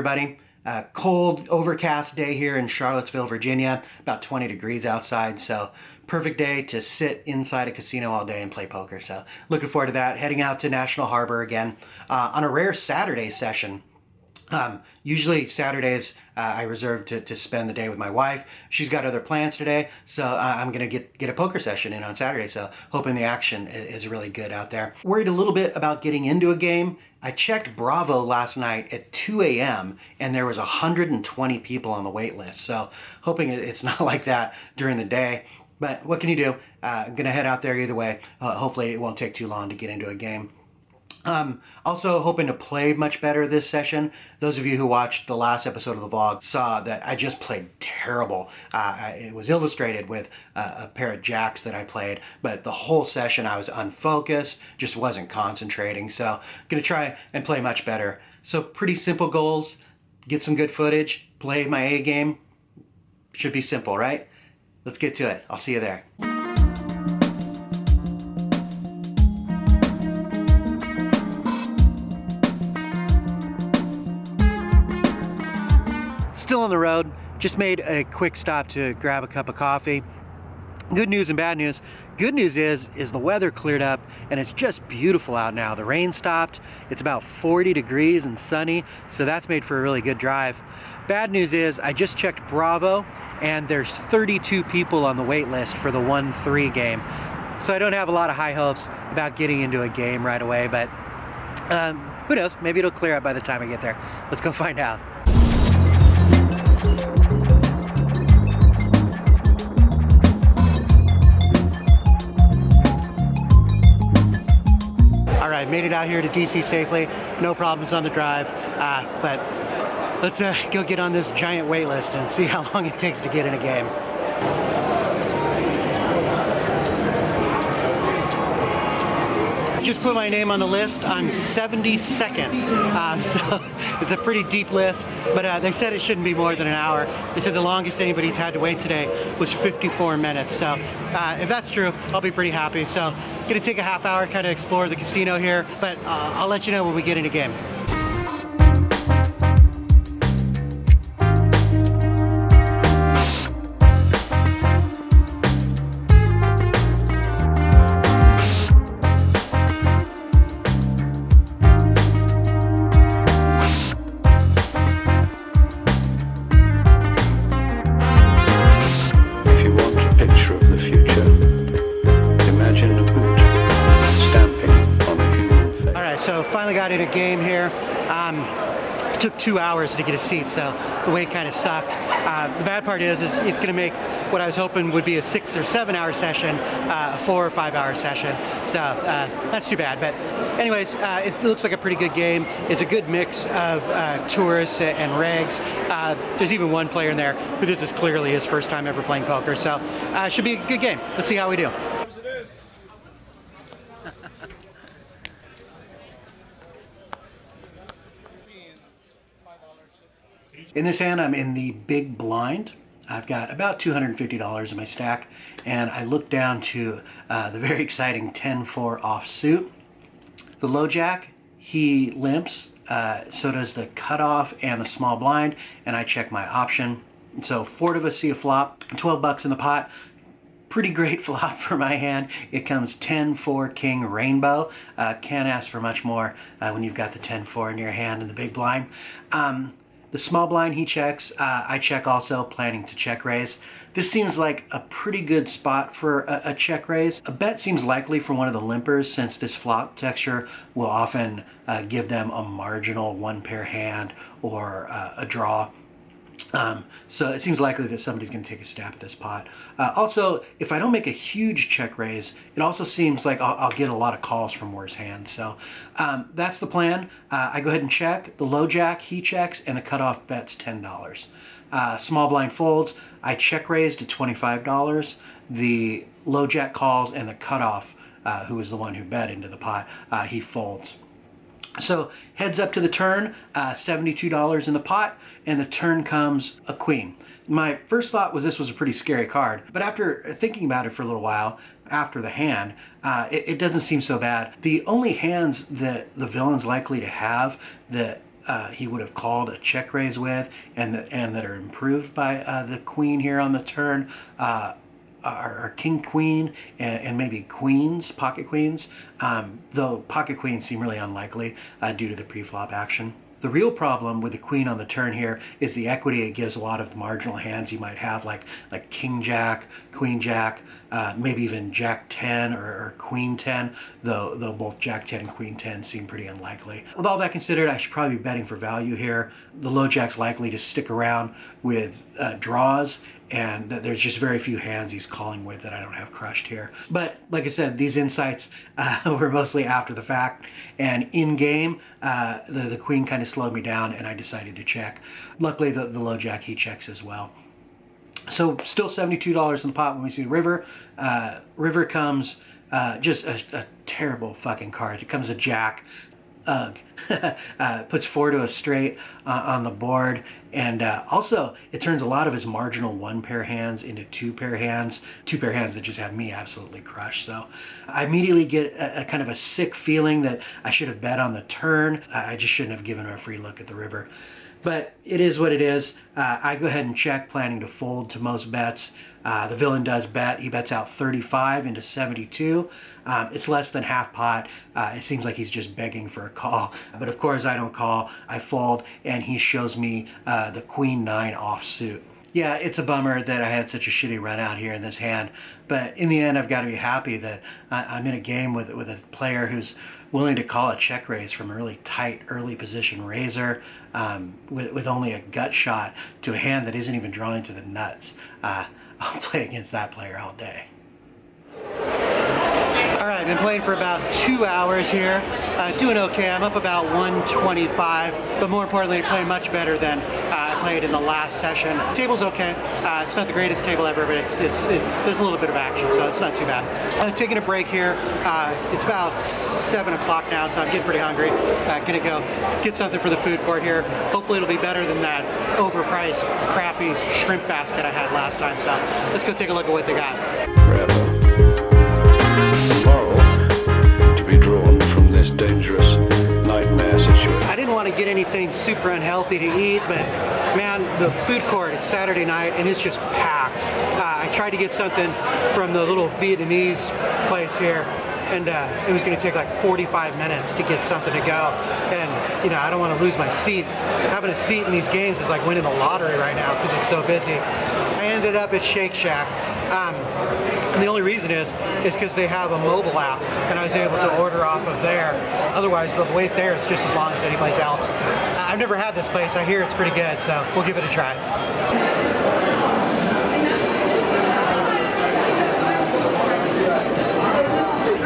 everybody. Cold, overcast day here in Charlottesville, Virginia. About 20 degrees outside, so perfect day to sit inside a casino all day and play poker. So looking forward to that. Heading out to National Harbor again on a rare Saturday session. Usually Saturdays I reserve to spend the day with my wife. She's got other plans today, so I'm gonna get a poker session in on Saturday, so hoping the action is really good out there. Worried a little bit about getting into a game. I checked Bravo last night at 2 a.m. and there was 120 people on the wait list, so hoping it's not like that during the day. But what can you do? I'm gonna head out there either way. Hopefully it won't take too long to get into a game. Also hoping to play much better this session. Those of you who watched the last episode of the vlog saw that I just played terrible. It was illustrated with a pair of jacks that I played, but the whole session I was unfocused, just wasn't concentrating. So I'm gonna try and play much better. So pretty simple goals: get some good footage, play my A game. Should be simple, right? Let's get to it. I'll see you there. Still on the road, just made a quick stop to grab a cup of coffee. Good news and bad news. Good news is the weather cleared up and it's just beautiful out now. The rain stopped, it's about 40 degrees and sunny, so that's made for a really good drive. Bad news is I just checked Bravo and there's 32 people on the wait list for the 1-3 game. So I don't have a lot of high hopes about getting into a game right away, but who knows, maybe it'll clear up by the time I get there. Let's go find out. All right, made it out here to DC safely. No problems on the drive, but let's go get on this giant wait list and see how long it takes to get in a game. Just put my name on the list. I'm 72nd, so it's a pretty deep list, but they said it shouldn't be more than an hour. They said the longest anybody's had to wait today was 54 minutes, so if that's true, I'll be pretty happy. So gonna take a half hour, kind of explore the casino here, but I'll let you know when we get in a game. Finally got in a game here. It took 2 hours to get a seat, so the wait kind of sucked. The bad part is it's going to make what I was hoping would be a 6 or 7 hour session a 4 or 5 hour session. So that's too bad. But anyways, it looks like a pretty good game. It's a good mix of tourists and regs. There's even one player in there who this is clearly his first time ever playing poker. So should be a good game. Let's see how we do. In this hand, I'm in the big blind. I've got about $250 in my stack, and I look down to the very exciting 10-4 offsuit. The low jack, he limps, so does the cutoff and the small blind, and I check my option. So 4 of us see a flop, 12 bucks in the pot. Pretty great flop for my hand. It comes 10-4 king rainbow. Can't ask for much more when you've got the 10-4 in your hand in the big blind. The small blind he checks, I check also, planning to check raise. This seems like a pretty good spot for a check raise. A bet seems likely for one of the limpers, since this flop texture will often give them a marginal one pair hand or a draw. So it seems likely that somebody's going to take a stab at this pot. Also, if I don't make a huge check raise, it also seems like I'll get a lot of calls from worse hands. So that's the plan. I go ahead and check. The low jack, he checks, and the cutoff bet's $10. Small blind folds. I check raised to $25. The low jack calls, and the cutoff, who was the one who bet into the pot, he folds. So heads up to the turn, $72 in the pot, and the turn comes a queen. My first thought was this was a pretty scary card, but after thinking about it for a little while, after the hand, it doesn't seem so bad. The only hands that the villain's likely to have that he would have called a check raise with, and that are improved by the queen here on the turn. Are king queen and maybe queens, pocket queens, though pocket queens seem really unlikely due to the pre-flop action. The real problem with the queen on the turn here is the equity it gives a lot of the marginal hands you might have, like king jack, queen jack, maybe even jack 10 or queen 10, though both jack 10 and queen 10 seem pretty unlikely. With all that considered, I should probably be betting for value here. The low jack's likely to stick around with draws, and there's just very few hands he's calling with that I don't have crushed here. But like I said, these insights were mostly after the fact, and in game, the queen kind of slowed me down and I decided to check. Luckily, the low jack, he checks as well. So still $72 in the pot when we see the river. River comes just a terrible fucking card. It comes a jack. Puts 4 to a straight on the board, and also it turns a lot of his marginal 1-pair hands into 2-pair hands, 2-pair hands that just have me absolutely crushed. So I immediately get a kind of a sick feeling that I should have bet on the turn. I just shouldn't have given him a free look at the river. But it is what it is. I go ahead and check, planning to fold to most bets. The villain does bet. He bets out 35 into 72. It's less than half pot. It seems like he's just begging for a call. But of course I don't call. I fold, and he shows me the queen 9 offsuit. Yeah, it's a bummer that I had such a shitty run out here in this hand. But in the end, I've got to be happy that I'm in a game with a player who's willing to call a check raise from a really tight early position raiser with only a gut shot to a hand that isn't even drawing to the nuts. I'll play against that player all day. All right, I've been playing for about 2 hours here. Doing okay. I'm up about 125, but more importantly, playing much better than I played in the last session. The table's okay. It's not the greatest table ever, but there's a little bit of action, so it's not too bad. I'm taking a break here. It's about 7 o'clock now, so I'm getting pretty hungry. Gonna go get something for the food court here. Hopefully it'll be better than that overpriced, crappy shrimp basket I had last time, so let's go take a look at what they got. Drawn from this dangerous nightmare situation. I didn't want to get anything super unhealthy to eat, but man, the food court, it's Saturday night and it's just packed. I tried to get something from the little Vietnamese place here, and it was going to take like 45 minutes to get something to go. And you know, I don't want to lose my seat. Having a seat in these games is like winning the lottery right now because it's so busy. I ended up at Shake Shack. And the only reason is because they have a mobile app, and I was able to order off of there. Otherwise, the wait there is just as long as anyplace else. I've never had this place. I hear it's pretty good, so we'll give it a try.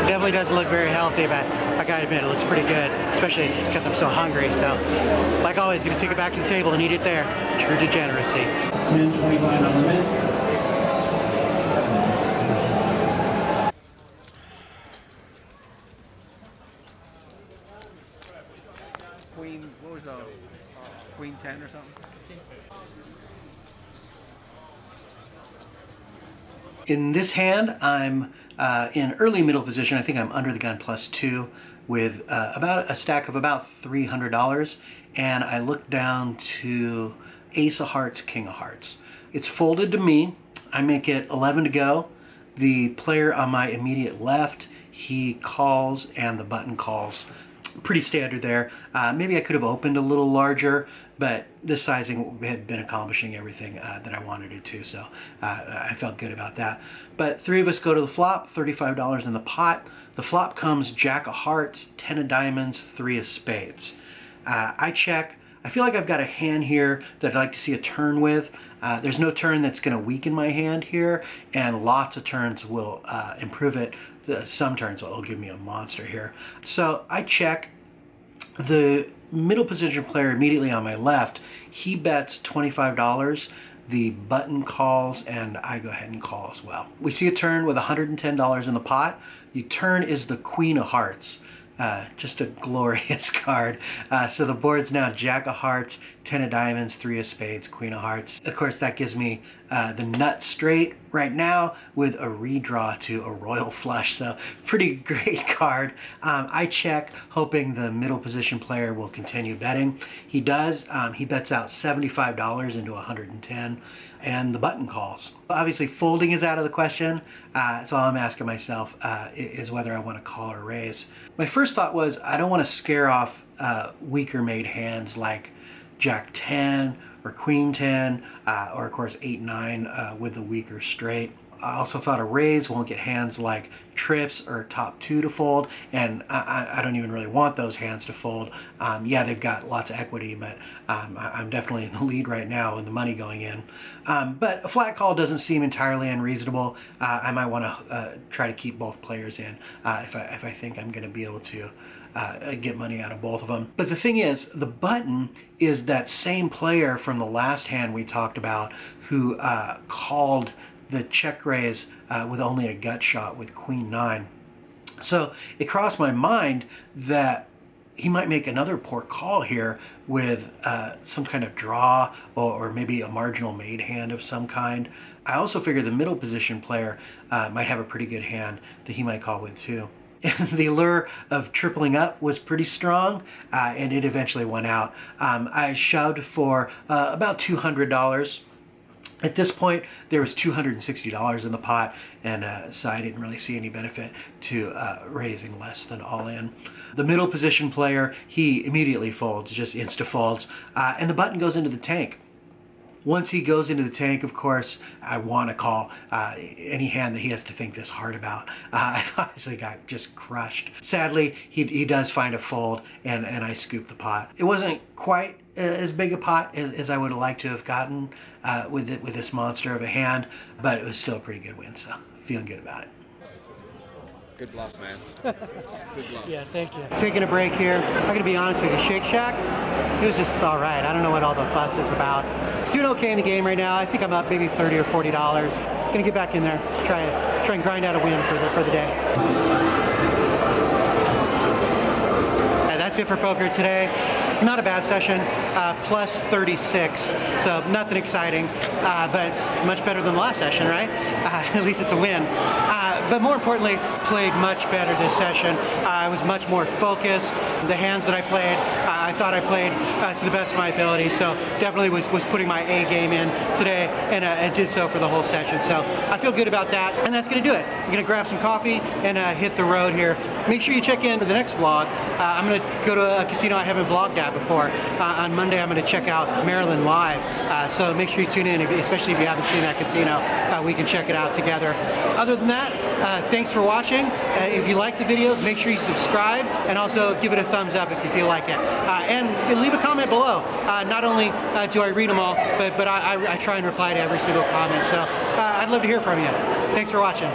Definitely doesn't look very healthy, but I gotta admit, it looks pretty good, especially because I'm so hungry. So, like always, gonna take it back to the table and eat it there. True degeneracy. 10:25 on the minute. Queen, what was Queen 10 or something? In this hand, I'm in early middle position. I think I'm under the gun +2 with about a stack of about $300, and I look down to Ace of Hearts, King of Hearts. It's folded to me. I make it 11 to go. The player on my immediate left, he calls and the button calls. Pretty standard there. Maybe I could have opened a little larger, but this sizing had been accomplishing everything that I wanted it to, so I felt good about that. But 3 of us go to the flop, $35 in the pot. The flop comes Jack of Hearts, 10 of Diamonds, 3 of Spades. I check. I feel like I've got a hand here that I'd like to see a turn with. There's no turn that's going to weaken my hand here, and lots of turns will improve it. Some turns will give me a monster here. So I check. The middle position player immediately on my left, he bets $25. The button calls, and I go ahead and call as well. We see a turn with $110 in the pot. The turn is the Queen of Hearts. Just a glorious card. So the board's now Jack of Hearts, 10 of diamonds, 3 of spades, queen of hearts. Of course, that gives me the nut straight right now with a redraw to a royal flush. So pretty great card. I check, hoping the middle position player will continue betting. He does. He bets out $75 into 110, and the button calls. Obviously, folding is out of the question. So all I'm asking myself is whether I want to call or raise. My first thought was I don't want to scare off weaker made hands like Jack 10 or Queen 10, or of course 8-9 with the weaker straight. I also thought a raise won't get hands like trips or top 2 to fold, and I don't even really want those hands to fold. Yeah, they've got lots of equity, but I'm definitely in the lead right now with the money going in. But a flat call doesn't seem entirely unreasonable. I might want to try to keep both players in if I think I'm going to be able to get money out of both of them. But the thing is, the button is that same player from the last hand we talked about who called the check raise with only a gut shot with queen 9. So it crossed my mind that he might make another poor call here with some kind of draw or maybe a marginal made hand of some kind. I also figure the middle position player might have a pretty good hand that he might call with too. The allure of tripling up was pretty strong, and it eventually went out. I shoved for about $200. At this point, there was $260 in the pot, and so I didn't really see any benefit to raising less than all in. The middle position player, he immediately folds, just insta folds, and the button goes into the tank. Once he goes into the tank, of course, I want to call any hand that he has to think this hard about. I obviously got just crushed. Sadly, he does find a fold, and I scoop the pot. It wasn't quite as big a pot as I would have liked to have gotten with this monster of a hand, but it was still a pretty good win, so feeling good about it. Good bluff, man. Good bluff. Yeah, thank you. Taking a break here. I'm going to be honest with you, Shake Shack, it was just all right. I don't know what all the fuss is about. Doing okay in the game right now. I think I'm up maybe $30 or $40. Going to get back in there, try and grind out a win for the day. That's it for poker today. Not a bad session, plus 36, so nothing exciting, but much better than the last session, right? At least it's a win. But more importantly, played much better this session. I was much more focused. The hands that I played, I thought I played to the best of my ability, so definitely was putting my A game in today, and did so for the whole session. So I feel good about that, and that's going to do it. I'm going to grab some coffee and hit the road here. Make sure you check in for the next vlog. I'm going to go to a casino I haven't vlogged at before. On Monday, I'm going to check out Maryland live, so make sure you tune in, especially if you haven't seen that casino. We can check it out together. Other than that, thanks for watching. If you like the videos, make sure you subscribe, and also give it a thumbs up if you feel like it. And leave a comment below. Not only do I read them all, but I try and reply to every single comment. So I'd love to hear from you. Thanks for watching.